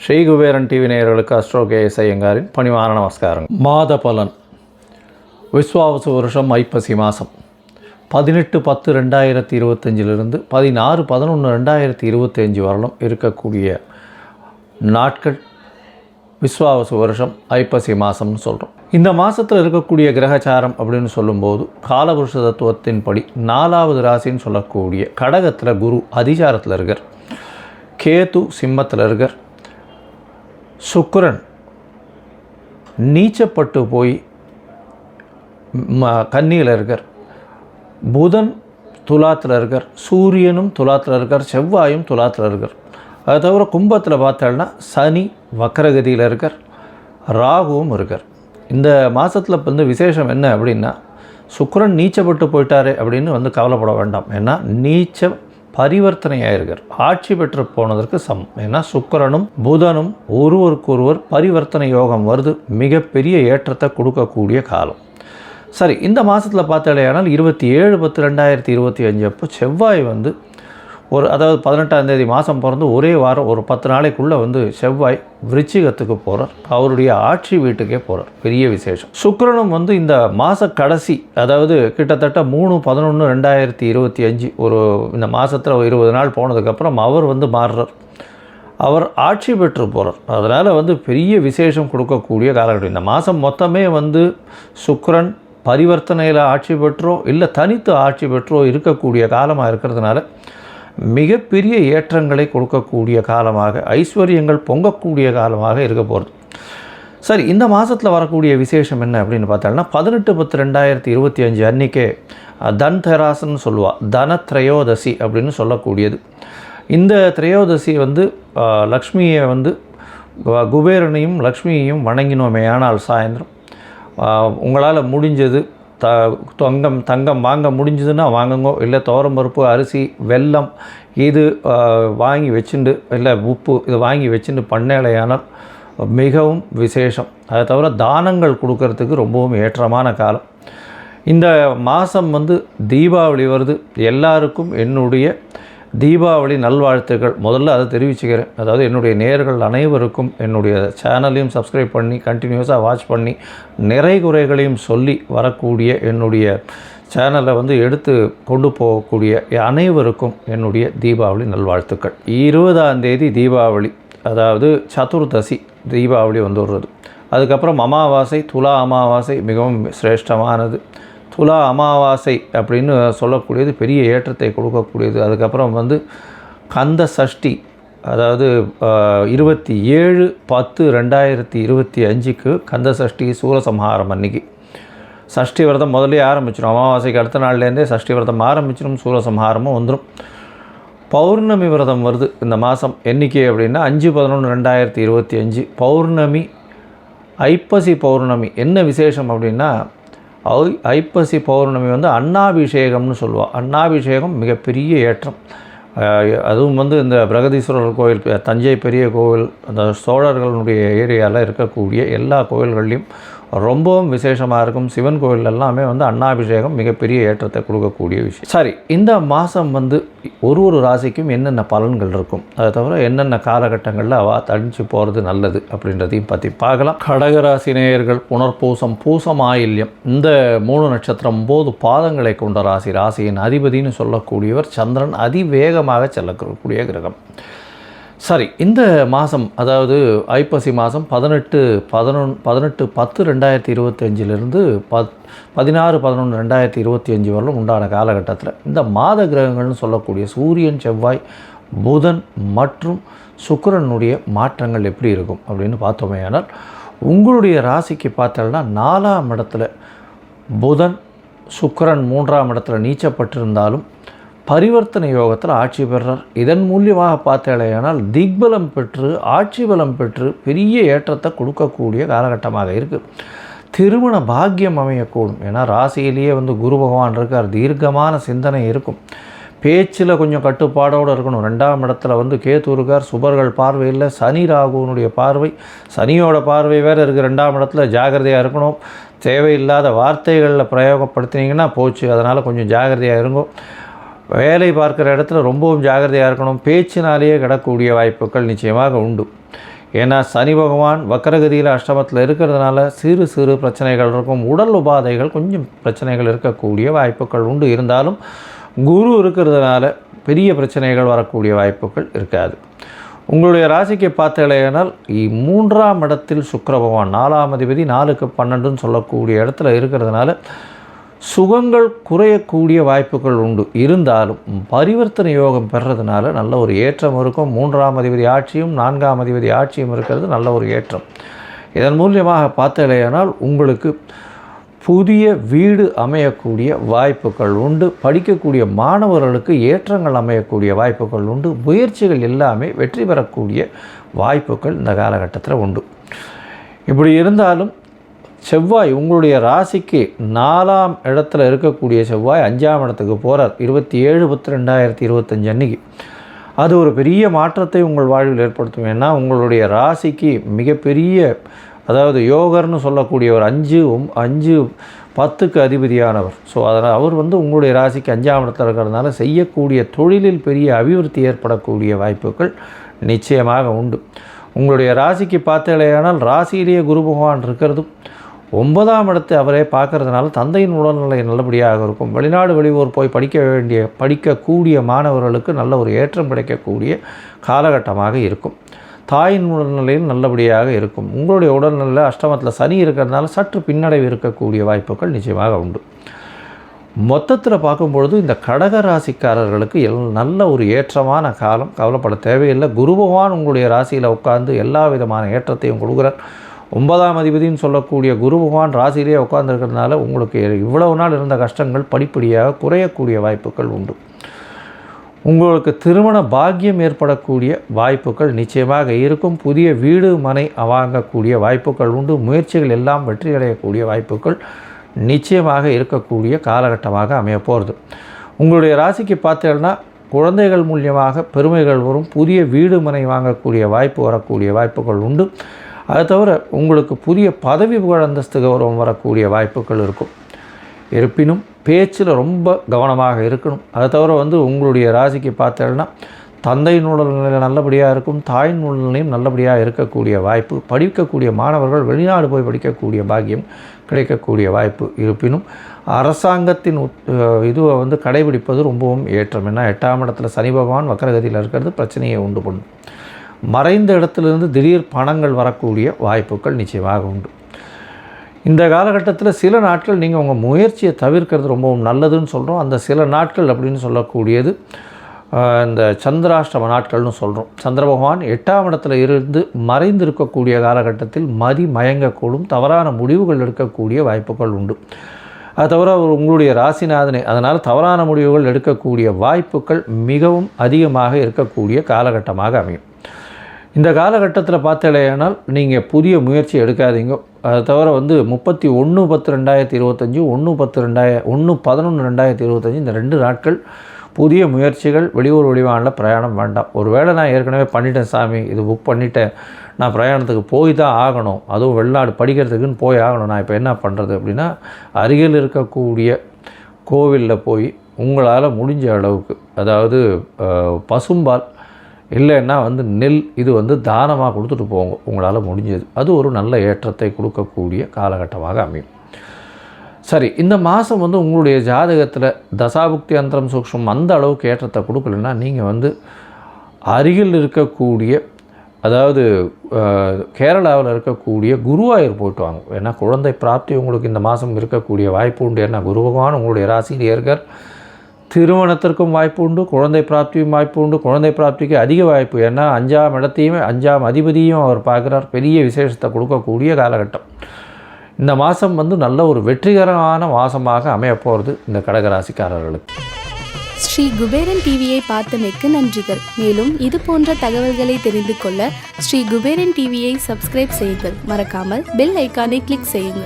Sri Kuberan TV நேயர்களுக்கு astro KS ஐயங்காரின் பணிவான நமஸ்காரம். மாத பலன். விஸ்வாவசு வருஷம் ஐப்பசி மாதம் 18/10/2025 16/11/2025 வரலும் இருக்கக்கூடிய நாட்கள் விஸ்வாவசு வருஷம் ஐப்பசி மாதம்னு சொல்கிறோம். இந்த மாதத்தில் இருக்கக்கூடிய கிரகச்சாரம் அப்படின்னு சொல்லும்போது காலபுருஷ தத்துவத்தின்படி 4வது ராசின்னு சொல்லக்கூடிய கடகத்தில் குரு அதிசாரத்தில் இருக்கார், கேது சிம்மத்தில் இருக்கார், சுக்கிரன் நீச்சப்பட்டு போய் கன்னியில் இருக்கார், புதன் துலாத்தில் இருக்கார், சூரியனும் துலாத்தில் இருக்கார், செவ்வாயும் துலாத்தில் இருக்கார். அது தவிர கும்பத்தில் பார்த்தோம்னா சனி வக்கரகதியில் இருக்கார், ராகுவும் இருக்கார். இந்த மாதத்தில் வந்து விசேஷம் என்ன அப்படின்னா, சுக்கிரன் நீச்சப்பட்டு போயிட்டாரே அப்படின்னு கவலைப்பட வேண்டாம். ஏன்னா நீச்ச பரிவர்த்தனையாயிருக்கார், ஆட்சி பெற்று போனதற்கு சமம். ஏன்னா சுக்கிரனும் புதனும் ஒருவருக்கொருவர் பரிவர்த்தனை யோகம் வருது, மிகப்பெரிய ஏற்றத்தை கொடுக்கக்கூடிய காலம். சரி, இந்த மாதத்தில் பார்த்தாலேயானால் 27/10/2025 அப்போ செவ்வாய் அதாவது 18ஆம் தேதி மாதம் பிறந்து ஒரே வாரம் ஒரு 10 நாளைக்குள்ளே செவ்வாய் விருச்சிகத்துக்கு போகிறார், அவருடைய ஆட்சி வீட்டுக்கே போகிறார். பெரிய விசேஷம். சுக்கிரனும் இந்த மாத கடைசி, அதாவது கிட்டத்தட்ட 3/11/2025 இந்த மாதத்தில் 20 நாள் போனதுக்கப்புறம் அவர் மாறுறார், அவர் ஆட்சி பெற்று போகிறார். அதனால் பெரிய விசேஷம் கொடுக்கக்கூடிய காலகட்டம். இந்த மாதம் மொத்தமே சுக்கிரன் பரிவர்த்தனையில் ஆட்சி பெற்றோ இல்லை தனித்து ஆட்சி பெற்றோ இருக்கக்கூடிய காலமாக இருக்கிறதுனால மிகப்பெரிய ஏற்றங்களை கொடுக்கக்கூடிய காலமாக, ஐஸ்வர்யங்கள் பொங்கக்கூடிய காலமாக இருக்க போகிறது. சரி, இந்த மாதத்தில் வரக்கூடிய விசேஷம் என்ன அப்படின்னு பார்த்தோம்னா 18/10/2025 அன்றைக்கே தன்தெராஸ்ன்னு சொல்லுவாள், தனத்ரயோதசி அப்படின்னு சொல்லக்கூடியது. இந்த திரையோதசி லக்ஷ்மியை குபேரனையும் லக்ஷ்மியையும் வணங்கினோமே ஆனால் சாயந்தரம் உங்களால் முடிஞ்சது தங்கம் வாங்க முடிஞ்சதுன்னா வாங்குங்கோ, இல்லை துவரம்பருப்பு, அரிசி, வெல்லம் இது வாங்கி வச்சுட்டு, இல்லை உப்பு இது வாங்கி வச்சுட்டு பண்ணலையானால் மிகவும் விசேஷம். அதை தவிர தானங்கள் கொடுக்கறதுக்கு ரொம்பவும் ஏற்றமான காலம். இந்த மாதம் தீபாவளி வருது. எல்லாருக்கும் என்னுடைய தீபாவளி நல்வாழ்த்துக்கள். முதல்ல அதை தெரிவிச்சுக்கிறேன். அதாவது என்னுடைய நேயர்கள் அனைவருக்கும் என்னுடைய சேனலையும் சப்ஸ்கிரைப் பண்ணி கண்டினியூஸாக வாட்ச் பண்ணி நிறை குறைகளையும் சொல்லி வரக்கூடிய என்னுடைய சேனலை எடுத்து கொண்டு போகக்கூடிய அனைவருக்கும் என்னுடைய தீபாவளி நல்வாழ்த்துக்கள். 20ஆம் தேதி தீபாவளி, அதாவது சதுர்தசி தீபாவளி வருது. அதுக்கப்புறம் அமாவாசை, துலா அமாவாசை மிகவும் சிரேஷ்டமானது. துலா அமாவாசை அப்படின்னு சொல்லக்கூடியது பெரிய ஏற்றத்தை கொடுக்கக்கூடியது. அதுக்கப்புறம் கந்த சஷ்டி, அதாவது 27/10/2025 கந்த சஷ்டி சூரசம்ஹாரம் அன்னைக்கு. சஷ்டி விரதம் முதலே ஆரம்பிச்சிடும். அமாவாசைக்கு அடுத்த நாள்லேருந்தே சஷ்டி விரதம் ஆரம்பிச்சிடும், சூரசம்ஹாரமும் வந்துடும். பௌர்ணமி விரதம் வருது இந்த மாதம். என்றைக்கு அப்படின்னா 5/11/2025 பௌர்ணமி, ஐப்பசி பௌர்ணமி. என்ன விசேஷம் அப்படின்னா, ஐப்பசி பௌர்ணமி அன்னாபிஷேகம்னு சொல்லுவாள். அன்னாபிஷேகம் மிகப்பெரிய ஏற்றம். அதுவும் இந்த பிரகதீஸ்வரர் கோயில், தஞ்சை பெரிய கோவில், அந்த சோழர்களுடைய ஏரியாவில் இருக்கக்கூடிய எல்லா கோவில்கள்லையும் ரொம்பவும் விசேஷமாக இருக்கும். சிவன் கோவில் எல்லாமே அன்னாபிஷேகம் மிகப்பெரிய ஏற்றத்தை கொடுக்கக்கூடிய விஷயம். சரி, இந்த மாதம் ஒரு ராசிக்கும் என்னென்ன பலன்கள் இருக்கும், அதை தவிர என்னென்ன காலகட்டங்களில் அவள் தடிச்சு போகிறது நல்லது அப்படின்றதையும் பற்றி பார்க்கலாம். கடகராசி நேயர்கள் புனர்பூசம், பூசம், ஆயில்யம் இந்த 3 நட்சத்திரம் 9 பாதங்களை கொண்ட ராசி. ராசியின் அதிபதினு சொல்லக்கூடியவர் சந்திரன், அதிவேகமாக செல்லக்கூடிய கிரகம். சரி, இந்த மாதம், அதாவது ஐப்பசி மாதம் 18/10/2025 16/11/2025 வரலும் உண்டான காலகட்டத்தில் இந்த மாத கிரகங்கள்னு சொல்லக்கூடிய சூரியன், செவ்வாய், புதன் மற்றும் சுக்கிரனுடைய மாற்றங்கள் எப்படி இருக்கும் அப்படின்னு பார்த்தோமே. ஆனால் உங்களுடைய ராசிக்கு பார்த்தோம்னா 4ஆம் இடத்துல புதன், சுக்கிரன் 3ஆம் இடத்துல நீச்சப்பட்டிருந்தாலும் பரிவர்த்தனை யோகத்தில் ஆட்சி பெறார். இதன் மூலியமாக பார்த்தாலேயானால் திக்பலம் பெற்று, ஆட்சி பலம் பெற்று பெரிய ஏற்றத்தை கொடுக்கக்கூடிய காலகட்டமாக இருக்குது. திருமண பாக்கியம் அமையக்கூடும். ஏன்னா ராசியிலேயே குரு பகவான் இருக்கார், தீர்க்கமான சிந்தனை இருக்கும். பேச்சில் கொஞ்சம் கட்டுப்பாடோடு இருக்கணும். 2ஆம் இடத்துல கேது இருக்கார், சுபர்கள் பார்வையில் சனி ராகுவனுடைய பார்வை, சனியோட பார்வை வேறு இருக்குது 2ஆம் இடத்துல. ஜாகிரதையாக இருக்கணும். தேவையில்லாத வார்த்தைகளில் பிரயோகப்படுத்தினீங்கன்னா போச்சு. அதனால் கொஞ்சம் ஜாகிரதையாக இருங்கோ. வேலை பார்க்குற இடத்துல ரொம்பவும் ஜாகிரதையாக இருக்கணும். பேச்சினாலேயே கிடக்கூடிய வாய்ப்புகள் நிச்சயமாக உண்டு. ஏன்னா சனி பகவான் வக்கரகதியில் அஷ்டமத்தில் இருக்கிறதுனால சிறு சிறு பிரச்சனைகள் இருக்கும். உடல் உபாதைகள் கொஞ்சம் பிரச்சனைகள் இருக்கக்கூடிய வாய்ப்புகள் உண்டு. இருந்தாலும் குரு இருக்கிறதுனால பெரிய பிரச்சனைகள் வரக்கூடிய வாய்ப்புகள் இருக்காது. உங்களுடைய ராசிக்கு பார்த்தீங்கன்னா 3ஆம் இடத்தில் சுக்கிர பகவான் 4ஆம் அதிபதி 4க்கு 12ன்னு சொல்லக்கூடிய இடத்துல இருக்கிறதுனால சுகங்கள் குறையக்கூடிய வாய்ப்புகள் உண்டு. இருந்தாலும் பரிவர்த்தனை யோகம் பெறுறதுனால நல்ல ஒரு ஏற்றம் இருக்கும். 3ஆம் அதிபதி ஆட்சியும் 4ஆம் அதிபதி ஆட்சியும் இருக்கிறது நல்ல ஒரு ஏற்றம். இதன் மூலியமாக பார்த்தீங்கன்னா உங்களுக்கு புதிய வீடு அமையக்கூடிய வாய்ப்புகள் உண்டு. படிக்கக்கூடிய மாணவர்களுக்கு ஏற்றங்கள் அமையக்கூடிய வாய்ப்புகள் உண்டு. முயற்சிகள் எல்லாமே வெற்றி பெறக்கூடிய வாய்ப்புகள் இந்த காலகட்டத்தில் உண்டு. இப்படி இருந்தாலும் செவ்வாய் உங்களுடைய ராசிக்கு 4ஆம் இடத்துல இருக்கக்கூடிய செவ்வாய் 5ஆம் இடத்துக்கு போகிறார் 27/10/2025 அன்றைக்கி. அது ஒரு பெரிய மாற்றத்தை உங்கள் வாழ்வில் ஏற்படுத்தும். ஏன்னா உங்களுடைய ராசிக்கு மிகப்பெரிய, அதாவது யோகர்னு சொல்லக்கூடிய ஒரு 5-10க்கு அதிபதியானவர். ஸோ அதனால் அவர் உங்களுடைய ராசிக்கு 5ஆம் இடத்துல இருக்கிறதுனால செய்யக்கூடிய தொழிலில் பெரிய அபிவிருத்தி ஏற்படக்கூடிய வாய்ப்புகள் நிச்சயமாக உண்டு. உங்களுடைய ராசிக்கு பார்த்தீங்களேயானால் ராசியிலேயே குரு பகவான் இருக்கிறதும் 9ஆம் இடத்தை அவரே பார்க்கறதுனால தந்தையின் உடல்நிலை நல்லபடியாக இருக்கும். வெளிநாடு வெளியூர் போய் படிக்கக்கூடிய மாணவர்களுக்கு நல்ல ஒரு ஏற்றம் கிடைக்கக்கூடிய காலகட்டமாக இருக்கும். தாயின் உடல்நிலையில் நல்லபடியாக இருக்கும். உங்களுடைய உடல்நிலையில் அஷ்டமத்தில் சனி இருக்கிறதுனால சற்று பின்னடைவு இருக்கக்கூடிய வாய்ப்புகள் நிச்சயமாக உண்டு. மொத்தத்தில் பார்க்கும்பொழுது இந்த கடக ராசிக்காரர்களுக்கு நல்ல ஒரு ஏற்றமான காலம். கவலைப்பட தேவையில்லை. குரு பகவான் உங்களுடைய ராசியில் உட்கார்ந்து எல்லா விதமான ஏற்றத்தையும் கொடுக்குறார். 9ஆம் அதிபதினு சொல்லக்கூடிய குரு பகவான் ராசியிலே உட்கார்ந்துருக்கிறதுனால உங்களுக்கு இவ்வளவு நாள் இருந்த கஷ்டங்கள் படிப்படியாக குறையக்கூடிய வாய்ப்புகள் உண்டு. உங்களுக்கு திருமண பாக்கியம் ஏற்படக்கூடிய வாய்ப்புகள் நிச்சயமாக இருக்கும். புதிய வீடு மனை வாங்கக்கூடிய வாய்ப்புகள் உண்டு. முயற்சிகள் எல்லாம் வெற்றி அடையக்கூடிய வாய்ப்புகள் நிச்சயமாக இருக்கக்கூடிய காலகட்டமாக அமையப்போகிறது. உங்களுடைய ராசிக்கு பார்த்தீங்கன்னா குழந்தைகள் மூலியமாக பெருமைகள் வரும். புதிய வீடு மனை வாங்கக்கூடிய வாய்ப்பு வரக்கூடிய வாய்ப்புகள் உண்டு. அதை தவிர உங்களுக்கு புதிய பதவி புகழ் அந்தஸ்து கௌரவம் வரக்கூடிய வாய்ப்புகள் இருக்கும். இருப்பினும் பேச்சில் ரொம்ப கவனமாக இருக்கணும். அதை தவிர உங்களுடைய ராசிக்கு பார்த்தீங்கன்னா தந்தையின் உடல்நிலை நல்லபடியாக இருக்கும். தாயின் உடல்நிலையும் நல்லபடியாக இருக்கக்கூடிய வாய்ப்பு. படிக்கக்கூடிய மாணவர்கள் வெளிநாடு போய் படிக்கக்கூடிய பாக்கியம் கிடைக்கக்கூடிய வாய்ப்பு. இருப்பினும் அரசாங்கத்தின் இதுவை கடைபிடிப்பது ரொம்பவும் ஏற்றம். ஏன்னா 8ஆம் இடத்துல சனி பகவான் வக்கரகதியில் இருக்கிறது பிரச்சனையை உண்டு பண்ணும். மறைந்த இடத்துலேருந்து திடீர் பணங்கள் வரக்கூடிய வாய்ப்புகள் நிச்சயமாக உண்டு. இந்த காலகட்டத்தில் சில நாட்கள் நீங்கள் உங்கள் முயற்சியை தவிர்க்கிறது ரொம்பவும் நல்லதுன்னு சொல்கிறோம். அந்த சில நாட்கள் அப்படின்னு சொல்லக்கூடியது இந்த சந்திராஷ்டம நாட்கள்னு சொல்கிறோம். சந்திர பகவான் 8ஆம் இடத்துல இருந்து மறைந்து இருக்கக்கூடிய காலகட்டத்தில் மயங்கக்கூடும். தவறான முடிவுகள் எடுக்கக்கூடிய வாய்ப்புகள் உண்டு. அது தவிர உங்களுடைய ராசிநாதனை, அதனால் தவறான முடிவுகள் எடுக்கக்கூடிய வாய்ப்புகள் மிகவும் அதிகமாக இருக்கக்கூடிய காலகட்டமாக அமையும். இந்த காலகட்டத்தில் பார்த்தீங்களேனால் நீங்கள் புதிய முயற்சி எடுக்காதீங்க. அதை தவிர 31/10/2025 1/11/2025 இந்த 2 நாட்கள் புதிய முயற்சிகள், வெளியூர் வெளிவானில் பிரயாணம் வேண்டாம். ஒருவேளை நான் ஏற்கனவே பண்ணிட்டேன் சாமி, இது புக் பண்ணிட்டேன், நான் பிரயாணத்துக்கு போய் தான் ஆகணும், அதுவும் வெளிநாடு படிக்கிறதுக்குன்னு போய் ஆகணும், நான் இப்போ என்ன பண்ணுறது அப்படின்னா அருகில் இருக்கக்கூடிய கோவிலில் போய் உங்களால் முடிஞ்ச அளவுக்கு, அதாவது பசும்பால் இல்லைன்னா நெல் இது தானமாக கொடுத்துட்டு போங்க உங்களால் முடிஞ்சது. அது ஒரு நல்ல ஏற்றத்தை கொடுக்கக்கூடிய காலகட்டமாக அமையும். சரி, இந்த மாதம் உங்களுடைய ஜாதகத்தில் தசாபுக்தி அந்தரம் சூக்ஷ்மம் அந்த அளவுக்கு ஏற்றத்தை கொடுக்கலன்னா நீங்கள் அருகில் இருக்கக்கூடிய, அதாவது கேரளாவில் இருக்கக்கூடிய குருவாயூர் போய்ட்டு வாங்க. ஏன்னா குழந்தை பிராப்தி உங்களுக்கு இந்த மாதம் இருக்கக்கூடிய வாய்ப்பு உண்டு. ஏன்னா குரு பகவான் உங்களுடைய ராசியில் இருக்கார். திருமணத்திற்கும் வாய்ப்பு உண்டு, குழந்தை பிராப்தியும் வாய்ப்பு உண்டு. குழந்தை பிராப்திக்கு அதிக வாய்ப்பு. ஏன்னா 5ஆம் இடத்தையுமே 5ஆம் அதிபதியும் அவர் பார்க்குறார். பெரிய விசேஷத்தை கொடுக்கக்கூடிய காலகட்டம். இந்த மாதம் நல்ல ஒரு வெற்றிகரமான மாதமாக அமையப்போகிறது இந்த கடகராசிக்காரர்களுக்கு. ஸ்ரீ குபேரன் டிவியை பார்த்தமைக்கு நன்றிகள். மேலும் இது போன்ற தகவல்களை தெரிந்து கொள்ள ஸ்ரீ குபேரன் டிவியை சப்ஸ்கிரைப் செய்யுங்கள். மறக்காமல் பெல் ஐக்கானை கிளிக் செய்யுங்கள்.